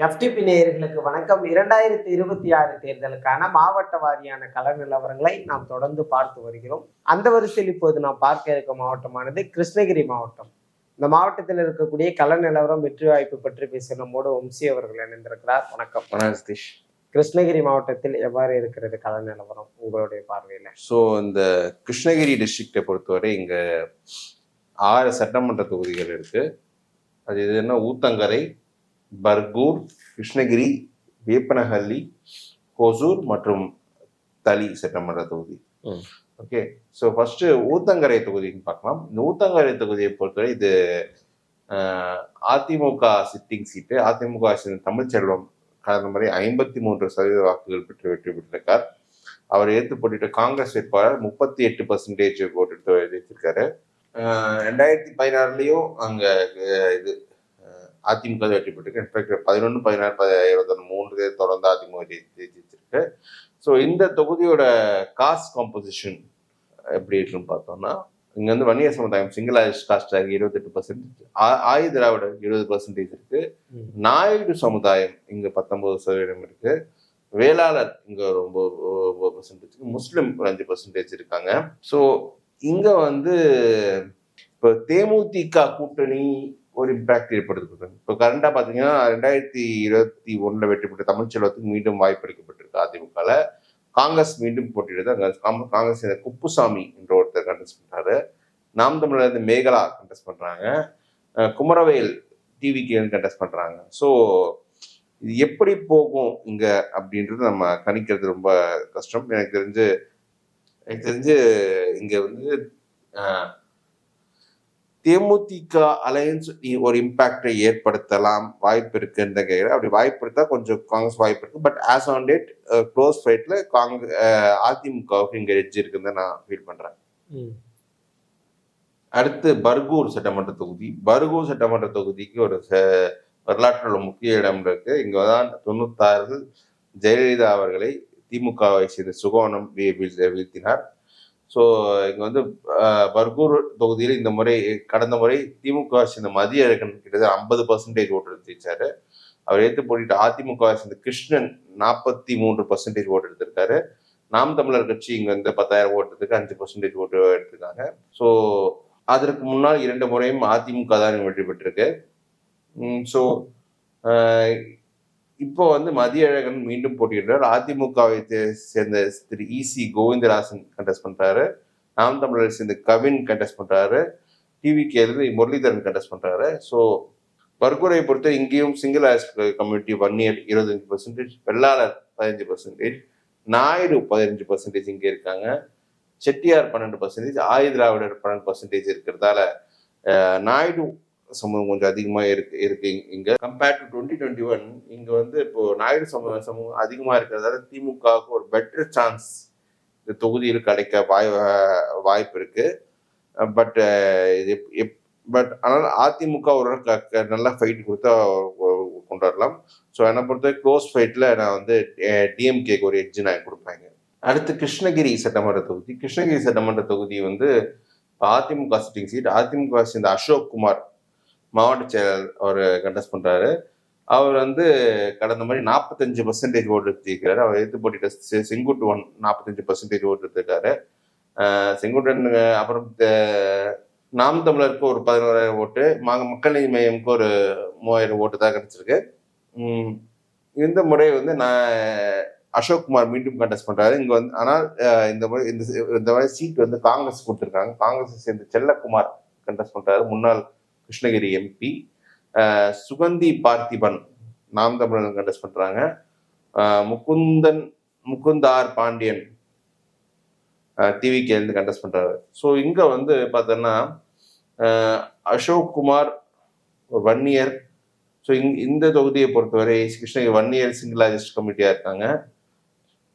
FTP நேயர்களுக்கு வணக்கம். 2026 தேர்தலுக்கான மாவட்ட வாரியான கள நிலவரங்களை நாம் தொடர்ந்து பார்த்து வருகிறோம். அந்த வரிசையில் இப்போது நாம் பார்க்க இருக்கும் மாவட்டமானது கிருஷ்ணகிரி மாவட்டம். இந்த மாவட்டத்தில் இருக்கக்கூடிய கள நிலவரம், வெற்றி வாய்ப்பு பற்றி பேச நம்மோடு வம்சி அவர்கள் இணைந்திருக்கிறார். வணக்கம். சதீஷ். கிருஷ்ணகிரி மாவட்டத்தில் எவ்வாறு இருக்கிறது கள நிலவரம் உங்களுடைய பார்வையில? இந்த கிருஷ்ணகிரி டிஸ்ட்ரிக்டை பொறுத்தவரை இங்க 6 சட்டமன்ற தொகுதிகள் இருக்கு. அது எதுன்னா ஊத்தங்கரை, பர்கூர், கிருஷ்ணகிரி, வேப்பனஹள்ளி, ஹொசூர் மற்றும் தளி சட்டமன்ற தொகுதி. ஓகே, ஸோ ஃபர்ஸ்ட் ஊத்தங்கரை தொகுதின்னு பார்க்கலாம். இந்த ஊத்தங்கரை தொகுதியை பொறுத்தவரை இது அதிமுக சிட்டிங் சீட்டு. அதிமுக தமிழ்ச்செல்வம் கடந்த முறை 53% வாக்குகள் பெற்று வெற்றி பெற்றிருக்கார். அவர் எடுத்து போட்டிட்டு காங்கிரஸ் வேட்பாளர் 38% ஓட்டு எடுத்து வைத்திருக்காரு. 2016 அங்க இது அதிமுக வெற்றி பெற்றிருக்கு. இன்ஃபேக்ட் 11, 16, 23 தொடர்ந்து அதிமுக ஜெயிச்சிருக்கு. ஸோ இந்த தொகுதியோட காஸ்ட் காம்போசிஷன் எப்படி இருக்குன்னு பார்த்தோம்னா, இங்க வந்து வன்னியர் சமுதாயம் சிங்கிள் காஸ்ட் 28%, ஆயுத திராவிடர் 20% இருக்கு, நாயுடு சமுதாயம் இங்க 19% இருக்கு, வேளாளர் இங்க ஒரு 9%, முஸ்லிம் 5% இருக்காங்க. ஸோ இங்க வந்து இப்போ தேமுதிக கூட்டணி ஒரு இம்பாக்ட் ஏற்படுத்திருக்காங்க. இப்போ கரண்டா பாத்தீங்கன்னா 2021 வெற்றி பெற்ற தமிழ்ச்செல்வத்துக்கு மீண்டும் வாய்ப்பளிக்கப்பட்டிருக்கு அதிமுகல. காங்கிரஸ் மீண்டும் போட்டியிடுது. காங்கிரஸ் குப்புசாமி என்ற ஒருத்தர் கண்டெஸ்ட் பண்றாரு. நாம் தமிழர் மேகலா கண்டெஸ்ட் பண்றாங்க. குமரவேல் டிவிக்கு கண்டெஸ்ட் பண்றாங்க. ஸோ இது எப்படி போகும் இங்க அப்படின்றது நம்ம கணிக்கிறது ரொம்ப கஷ்டம். எனக்கு தெரிஞ்சு இங்க வந்து தேமுதிக அலையன்ஸ் ஒரு இம்பாக்டை ஏற்படுத்தலாம் வாய்ப்பு இருக்குன்னு கேட்கிறேன். அப்படி வாய்ப்பு இருந்தா கொஞ்சம் காங்கிரஸ் வாய்ப்பு இருக்கு. But as on date close ஃபைட்ல அதிமுகவுக்கு இங்க எட்ஜ் இருக்குன்னு நான் ஃபீல் பண்றேன். அடுத்து பர்கூர் சட்டமன்ற தொகுதி. பர்கூர் சட்டமன்ற தொகுதிக்கு ஒரு வரலாற்றில் முக்கிய இடம் இருக்கு. இங்கதான் 96 ஜெயலலிதா அவர்களை திமுகவை சேர்ந்த சுகோணம் வீழ்த்தினார். ஸோ இங்க வந்து பர்கூர் தொகுதியில் இந்த முறை கடந்த முறை திமுக சேர்ந்த மதியழகன் கிட்டத்தட்ட 50% ஓட்டு எடுத்துச்சாரு. அவர் எடுத்து போட்டிட்டு அதிமுக சேர்ந்த கிருஷ்ணன் 43% ஓட்டு எடுத்திருக்காரு. நாம் தமிழர் கட்சி இங்க வந்து 10,000 ஓட்டுறதுக்கு 5% ஓட்டு எடுத்திருக்காங்க. ஸோ அதற்கு முன்னால் 2 முறையும் அதிமுக தான் வெற்றி பெற்றிருக்கு. ஸோ இப்போ வந்து மதியழகன் மீண்டும் போட்டியிடுறார். அதிமுகவை சேர்ந்த திரு இசி கோவிந்தராசன் கண்டெஸ்ட் பண்றாரு. நாம் தமிழரை சேர்ந்த கவின் கண்டெஸ்ட் பண்றாரு. டிவிக்கு முரளிதரன் கண்டெஸ்ட் பண்றாரு. ஸோ பர்கூரை பொறுத்த இங்கேயும் சிங்கிள் கம்யூனிட்டி வன்னியர் 25%, வெள்ளாளர் 15%, நாயுடு 15% இங்கே இருக்காங்க, செட்டியார் 12%, ஆயுத திராவிடர் 12% இருக்கிறதால நாயுடு சமூகம் கொஞ்சம் அதிகமா இருக்கு இங்க. கம்பேர்ட் டு 2021 இங்க வந்து இப்போ நாயுடு சமூகம் அதிகமா இருக்கிறதால திமுகவுக்கு ஒரு பெட்டர் சான்ஸ் இந்த தொகுதியில் கிடைக்க வாய்ப்பு இருக்கு. பட் ஆனால் அதிமுக ஒரு நல்ல ஃபைட் கொடுத்தா கொண்டாடலாம். ஸோ என்னை பொறுத்த க்ளோஸ் ஃபைட்ல நான் வந்து டிஎம்கேக்கு ஒரு எட்ஜ் நான் கொடுப்பேங்க. அடுத்து கிருஷ்ணகிரி சட்டமன்ற தொகுதி. கிருஷ்ணகிரி சட்டமன்ற தொகுதி வந்து அதிமுக சிட்டிங் சீட். அதிமுக சேர்ந்த அசோக் குமார் மாவட்ட செயலர் அவர் கண்டெஸ்ட் பண்றாரு. அவர் வந்து கடந்த மாதிரி 45% ஓட்டு எடுத்திருக்கிறாரு. அவர் எடுத்து போட்டிட்டு செங்குட்டுவன் 45% ஓட்டு எடுத்திருக்காரு. செங்குட்டன் அப்புறம் நாம் தமிழருக்கு ஒரு 11,000 ஓட்டு, மக்கள் நீதி மையமுக்கு ஒரு 3,000 ஓட்டு தான் கிடைச்சிருக்கு. இந்த முறை வந்து அசோக்குமார் மீண்டும் கண்டெஸ்ட் பண்றாரு இங்க வந்து. ஆனால் இந்த முறை சீட் வந்து காங்கிரஸ் கொடுத்துருக்காங்க. காங்கிரஸ் சேர்ந்த செல்லக்குமார் கண்டெஸ்ட் பண்றாரு, முன்னாள் கிருஷ்ணகிரி எம்பி. சுகந்தி பார்த்திபன் நாம் தமிழர் கண்டெஸ்ட் பண்றாங்க. முகுந்தார் பாண்டியன் டிவிக்கு இருந்து கண்டெஸ்ட் பண்றாரு. ஸோ இங்க வந்து பார்த்தோன்னா அசோக் குமார் வன்னியர். ஸோ இந்த தொகுதியை பொறுத்தவரை கிருஷ்ணகிரி வன்னியர் சிங்கிள் லார்ஜஸ்ட் கமிட்டியா இருக்காங்க.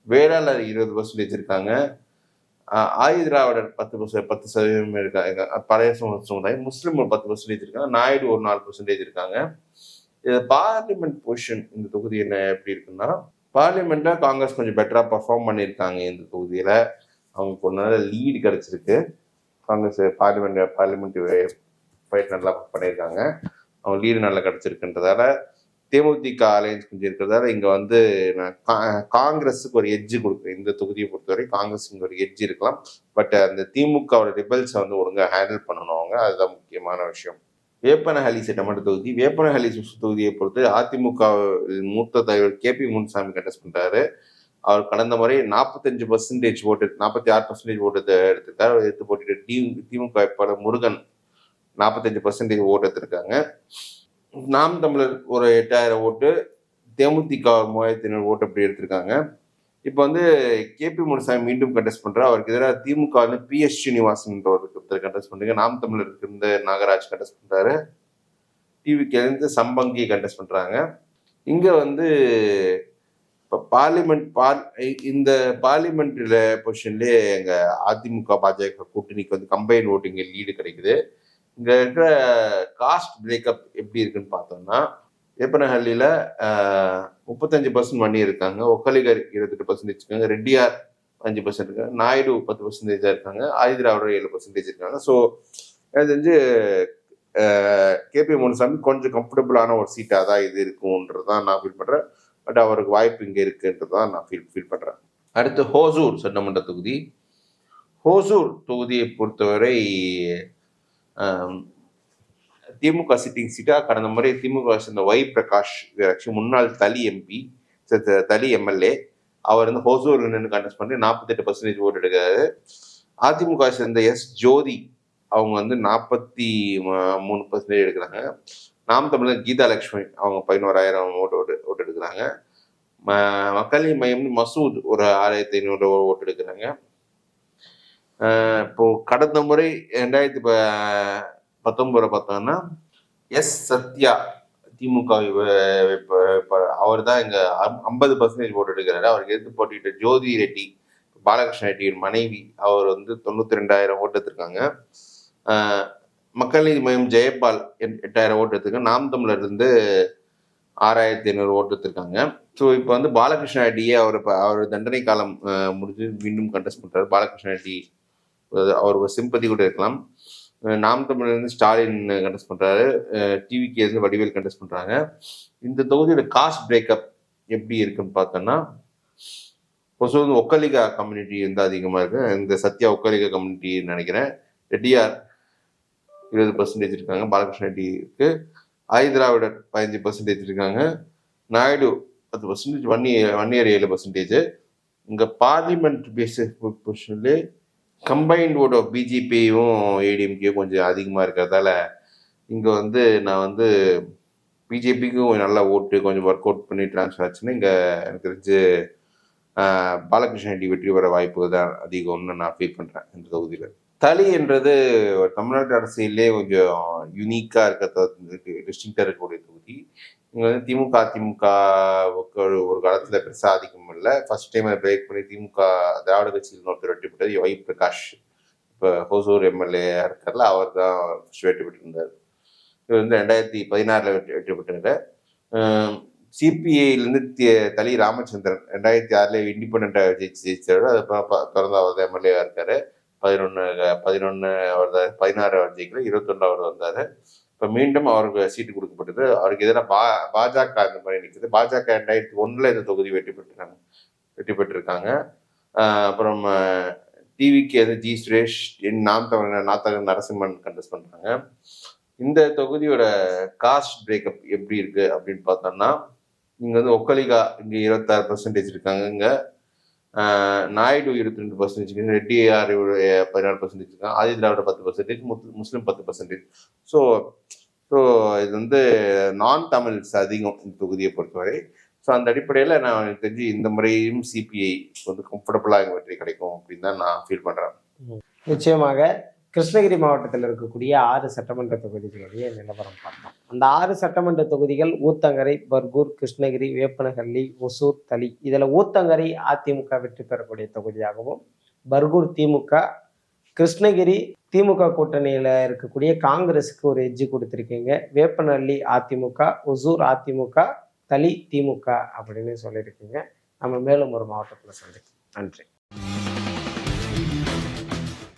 வேளாளர் 20% இருக்காங்க. ஆயுத திராவிடர் 10% இருக்காங்க. பழைய சமுதாயம் முஸ்லிம் ஒரு 10% இருக்காங்க. நாயுடு ஒரு 4% இருக்காங்க. பார்லிமெண்ட் பொசிஷன் இந்த தொகுதி என்ன எப்படி இருக்குன்னா, பார்லிமெண்ட்ல காங்கிரஸ் கொஞ்சம் பெட்டரா பர்ஃபார்ம் பண்ணியிருக்காங்க. இந்த தொகுதியில அவங்களுக்கு ஒரு நல்ல லீடு கிடைச்சிருக்கு. காங்கிரஸ் பார்லிமெண்ட் ஃபைட் நல்லா பண்ணியிருக்காங்க. அவங்க லீடு நல்லா கிடைச்சிருக்குன்றதால தேமுதிக அலையன்ஸ் கொஞ்சம் இருக்கிறதால இங்க வந்து நான் காங்கிரஸுக்கு ஒரு எட்ஜ் கொடுக்குறேன். இந்த தொகுதியை பொறுத்தவரை காங்கிரஸ் இங்க ஒரு எட்ஜ் இருக்கலாம். பட் அந்த திமுகவோட ரிபல்ஸை வந்து ஒழுங்கா ஹேண்டில் பண்ணணும் அவங்க. அதுதான் முக்கியமான விஷயம். வேப்பனஹள்ளி சட்டமன்ற தொகுதி. வேப்பனஹள்ளி தொகுதியை பொறுத்து அதிமுக மூத்த தலைவர் KP முனுசாமி கண்டெஸ்ட் பண்றாரு. அவர் கடந்த முறை 45% ஓட்டு, 46% ஓட்டு எடுத்திருக்காரு. எடுத்து போட்டிட்டு திமுக வேட்பாளர் முருகன் 45% ஓட்டு எடுத்திருக்காங்க. நாம் தமிழர் ஒரு 8000 ஓட்டு, தேமுதிக 3500 ஓட்டு அப்படி எடுத்திருக்காங்க. இப்போ வந்து KP முனுசாமி மீண்டும் கண்டெஸ்ட் பண்றாரு. அவருக்கு எதிராக திமுக வந்து PS ஸ்ரீனிவாசன் ஒருத்தர் கண்டெஸ்ட் பண்றாங்க. நாம் தமிழருக்கு இருந்த நாகராஜ் கண்டெஸ்ட் பண்றாரு. டிவிக்கு இருந்து சம்பங்கி கண்டெஸ்ட் பண்றாங்க. இங்க வந்து இப்போ இந்த பார்லிமெண்ட்ல பொசிஷன்லேயே எங்க அதிமுக பாஜக கூட்டணிக்கு வந்து கம்பைன் ஓட்டிங் லீடு கிடைக்குது. இங்க இருக்கிற காஸ்ட் பிரேக்கப் எப்படி இருக்குன்னு பார்த்தோம்னா, வேப்பனஹள்ளியில 35% வன்னி இருக்காங்க, ஒக்கலிகர் 28% இருக்காங்க, ரெட்டியார் 5% இருக்காங்க, நாயுடு 10% இருக்காங்க, ஆதிதிராவிடர் 7% இருக்காங்க. ஸோ எனக்கு தெரிஞ்சு KP முனுசாமி கொஞ்சம் கம்ஃபர்டபுளான ஒரு சீட்டாக தான் இது இருக்கும்ன்றதான் நான் ஃபீல் பண்றேன். பட் அவருக்கு வாய்ப்பு இங்கே இருக்குன்றதான் நான் ஃபீல் பண்றேன். அடுத்து ஹோசூர் சட்டமன்ற தொகுதி. ஹோசூர் தொகுதியை பொறுத்தவரை திமுக சிட்டிங் சீட்டா. கடந்த முறை திமுக சேர்ந்த பிரகாஷ் முன்னாள் தளி MP, தளி MLA, அவர் வந்து ஹோசூர்ல நின்று கண்டெஸ்ட் பண்ணி 48% ஓட்டு எடுக்கிறாரு. அதிமுக சேர்ந்த ஜோதி அவங்க வந்து 43% எடுக்கிறாங்க. நாம் தமிழர் கீதா லட்சுமி அவங்க 11,000 ஓட்டு எடுக்கிறாங்க. மக்கள் நீதி மையம் மசூத் ஒரு 6,500 ஓட்டு எடுக்கிறாங்க. இப்போ கடந்த முறை 2019 பார்த்தோம்னா சத்யா திமுக அவர் தான் இங்க 50% ஓட்டு எடுக்கிறாரு. அவருக்கு எதிர்த்து போட்டிட்டு ஜோதி ரெட்டி, பாலகிருஷ்ண ரெட்டியின் மனைவி, அவர் வந்து 92,000 ஓட்டு எடுத்திருக்காங்க. மக்கள் நீதி மையம் ஜெயபால் 8,000 ஓட்டு எடுத்திருக்காங்க. நாம் தமிழர் இருந்து 6,500 ஓட்டு எடுத்திருக்காங்க. ஸோ இப்போ வந்து பாலகிருஷ்ண ரெட்டியே அவர் தண்டனை காலம் முடிஞ்சு மீண்டும் கண்டெஸ்ட் பண்றாரு. பாலகிருஷ்ண ரெட்டி அவர் ஒரு சிம்பதி கூட இருக்கலாம். நாம் தமிழர் இருந்து ஸ்டாலின் கண்டெஸ்ட் பண்றாரு. டிவிக்கு இருந்து வடிவேல் கண்டெஸ்ட் பண்றாங்க. இந்த தொகுதியோட காஸ்ட் பிரேக்கப் எப்படி இருக்குன்னு பார்த்தோம்னா, வந்து ஒக்கலிகா கம்யூனிட்டி வந்து அதிகமா இருக்கு. இந்த சத்யா ஒக்கலிகா கம்யூனிட்டி நினைக்கிறேன். ரெட்டியார் 20% இருக்காங்க, பாலகிருஷ்ண ரெட்டி இருக்கு. ஆதிதிராவிடர் 15% இருக்காங்க, நாயுடு 10%, வன்னியர் 7%. இங்க பார்லிமெண்ட் பேசிஸ் பொசிஷன்ல கம்பைன்ட் ஓட் ஆஃப் பிஜேபியும் ஏடிஎம்கேயும் கொஞ்சம் அதிகமா இருக்கிறதால இங்க வந்து நான் வந்து பிஜேபிக்கும் நல்ல ஓட்டு கொஞ்சம் ஒர்க் அவுட் பண்ணி டிரான்ஸ்ஃபர் ஆச்சுன்னா இங்க எனக்கு தெரிஞ்சு பாலகிருஷ்ண ரெட்டி வெற்றி பெற வாய்ப்பு தான் அதிகம்னு நான் ஃபீல் பண்றேன் இந்த தொகுதியில. தளி என்றது தமிழ்நாட்டு அரசியலே கொஞ்சம் யூனிக்கா டிஸ்டிங்டா இருக்கக்கூடிய தொகுதி. இங்க வந்து திமுக அதிமுக ஒரு காலத்துல பெருசா அதிகம் இல்லை. ஃபர்ஸ்ட் டைம் பிரேக் பண்ணி திமுக திராவிட கட்சியில் ஒருத்தர் வெற்றி பெற்றது பிரகாஷ், இப்போ ஹோசூர் MLA இருக்கார்ல, அவர் தான் வெற்றி பெற்றிருந்தார். இவர் வந்து 2016 வெற்றி பெற்றாரு. சிபிஐலேருந்து தளி ராமச்சந்திரன் 2006 இண்டிபெண்டா ஜெயிச்சாரு. அதுக்கப்புறம் தொடர்ந்து அவர் தான் MLA இருக்காரு. 11 அவர் 16 அவர் ஜெயிக்கல, 21 அவர் வந்தாரு. இப்போ மீண்டும் அவருக்கு சீட்டு கொடுக்கப்பட்டது. அவருக்கு எதிராக பாஜக இந்த மாதிரி நிற்குது. பாஜக 2001 இந்த தொகுதி வெற்றி பெற்றிருக்காங்க. அப்புறம் டிவிக்கு ஜி சுரேஷ், நாம் தமிழர் நாத்தகன் நரசிம்மன் கண்டெஸ்ட் பண்றாங்க. இந்த தொகுதியோட காஸ்ட் பிரேக்கப் எப்படி இருக்கு அப்படின்னு பார்த்தோம்னா, இங்க வந்து ஒக்கலிகா இங்க 26% இருக்காங்க, இங்க நாயுடு 22%, ரெட்டியார் 16% இருக்காங்க, ஆதிதிராவிட 10%, முஸ்லிம் 10%. ஸோ இது வந்து நான் தமிழ்ஸ் அதிகம் இந்த தொகுதியை பொறுத்தவரை. ஸோ அந்த அடிப்படையில் நான் எனக்கு தெரிஞ்சு இந்த முறையும் சிபிஐ வந்து கம்ஃபர்டபுளாக வெற்றி கிடைக்கும் அப்படின்னு தான் நான் ஃபீல் பண்ணுறேன். நிச்சயமாக கிருஷ்ணகிரி மாவட்டத்தில் இருக்கக்கூடிய 6 சட்டமன்ற தொகுதிகளுடைய நிலவரம் பார்த்தோம். அந்த 6 சட்டமன்ற தொகுதிகள் ஊத்தங்கரை, பர்கூர், கிருஷ்ணகிரி, வேப்பனஹள்ளி, ஒசூர், தளி. இதில் ஊத்தங்கரை அதிமுக வெற்றி பெறக்கூடிய தொகுதியாகவும், பர்கூர் திமுக, கிருஷ்ணகிரி திமுக கூட்டணியில் இருக்கக்கூடிய காங்கிரஸுக்கு ஒரு எட்ஜு கொடுத்துருக்கீங்க, வேப்பனஹள்ளி அதிமுக, ஒசூர் அதிமுக, தளி திமுக அப்படின்னு சொல்லியிருக்கீங்க. நம்ம மேலும் ஒரு மாவட்டத்தில் சந்திப்போம். நன்றி.